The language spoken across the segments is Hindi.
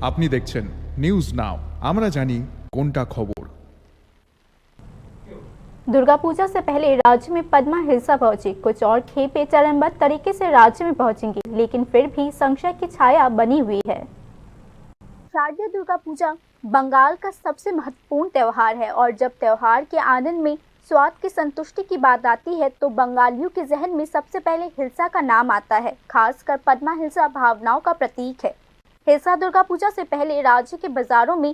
আপনি দেখছেন নিউজ নাও, আমরা জানি কোনটা খবর। दुर्गा पूजा से पहले राज्य में पद्मा हिल्सा पहुंची। कुछ और खेपें चरणबद्ध तरीके से राज्य में पहुंचेंगी, लेकिन फिर भी संशय की छाया बनी हुई है। शारदीय दुर्गा पूजा बंगाल का सबसे महत्वपूर्ण त्योहार है और जब त्योहार के आनंद में स्वाद की संतुष्टि की बात आती है तो बंगालियों के जहन में सबसे पहले हिल्सा का नाम आता है। खासकर पद्मा हिल्सा भावनाओं का प्रतीक है। हिल्सा दुर्गा पूजा से पहले राज्य के बाजारों में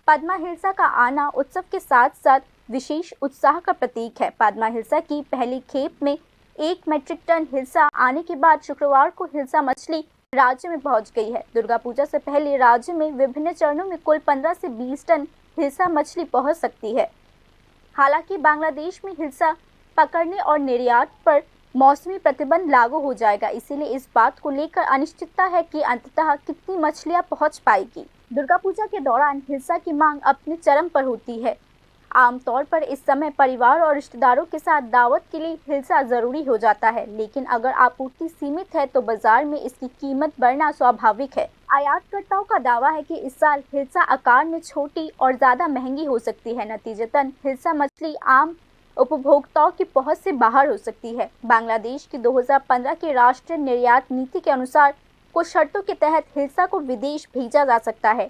पद्मा हिल्सा का आना उत्सव के साथ साथ विशेष उत्साह का प्रतीक है। पद्मा हिल्सा की पहली खेप में 1 मेट्रिक टन हिल्सा आने के बाद शुक्रवार को हिल्सा मछली राज्य में पहुंच गई है। दुर्गा पूजा से पहले राज्य में विभिन्न चरणों में कुल 15 से 20 टन हिल्सा मछली पहुंच सकती है। हालांकि बांग्लादेश में हिल्सा पकड़ने और निर्यात पर मौसमी प्रतिबंध लागू हो जाएगा, इसीलिए इस बात को लेकर अनिश्चितता है कि अंततः कितनी मछलियां पहुंच पाएगी। दुर्गा पूजा के दौरान हिल्सा की मांग अपने चरम पर होती है। आमतौर पर इस समय परिवार और रिश्तेदारों के साथ दावत के लिए हिल्सा जरूरी हो जाता है, लेकिन अगर आपूर्ति सीमित है तो बाजार में इसकी कीमत बढ़ना स्वाभाविक है। आयातकर्ताओं का दावा है कि इस साल हिल्सा आकार में छोटी और ज्यादा महंगी हो सकती है। नतीजतन हिल्सा मछली आम उपभोक्ताओं की पहुंच से बाहर हो सकती है। बांग्लादेश की 2015 की राष्ट्रीय निर्यात नीति के अनुसार कुछ शर्तों के तहत हिल्सा को विदेश भेजा जा सकता है।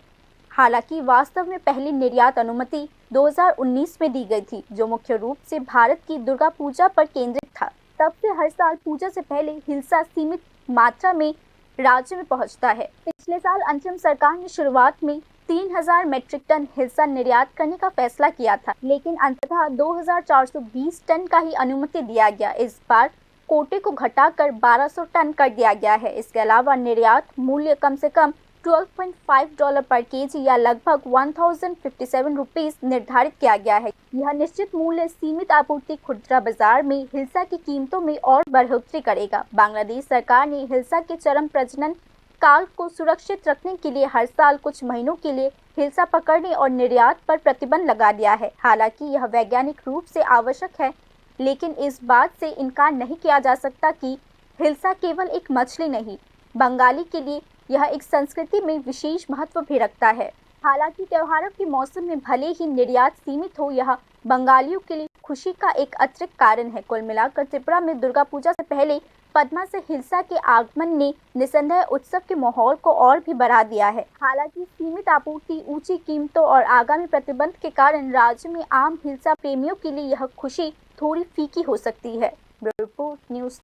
हालांकि वास्तव में पहली निर्यात अनुमति 2019 में दी गई थी, जो मुख्य रूप से भारत की दुर्गा पूजा पर केंद्रित था। तब से हर साल पूजा से पहले हिल्सा सीमित मात्रा में राज्य में पहुंचता है। पिछले साल अंतरिम सरकार ने शुरुआत में 3000 मेट्रिक टन हिल्सा निर्यात करने का फैसला किया था, लेकिन अंततः 2420 टन का ही अनुमति दिया गया। इस बार कोटे को घटाकर 1200 टन कर दिया गया है। इसके अलावा निर्यात मूल्य कम से कम $12.5 पर केजी या लगभग 1057 रुपीस निर्धारित किया गया है। यह निश्चित मूल्य सीमित आपूर्ति खुदरा बाजार में हिल्सा की कीमतों में और बढ़ोतरी करेगा। बांग्लादेश सरकार ने हिल्सा के चरम प्रजनन काल को सुरक्षित रखने के लिए हर साल कुछ महीनों के लिए हिल्सा पकड़ने और निर्यात पर प्रतिबंध लगा दिया है। हालांकि यह वैज्ञानिक रूप से आवश्यक है, लेकिन इस बात से इनकार नहीं किया जा सकता कि हिल्सा केवल एक मछली नहीं, बंगाली के लिए यह एक संस्कृति में विशेष महत्व भी रखता है। हालांकि त्योहारों के मौसम में भले ही निर्यात सीमित हो, यह बंगालियों के लिए खुशी का एक अतिरिक्त कारण है। कुल मिलाकर त्रिपुरा में दुर्गा पूजा से पहले पद्मा से हिल्सा के आगमन ने निसंदेह उत्सव के माहौल को और भी बढ़ा दिया है। हालांकि सीमित आपूर्ति, ऊंची कीमतों और आगामी प्रतिबंध के कारण राज्य में आम हिल्सा प्रेमियों के लिए यह खुशी थोड़ी फीकी हो सकती है। Bureau report news.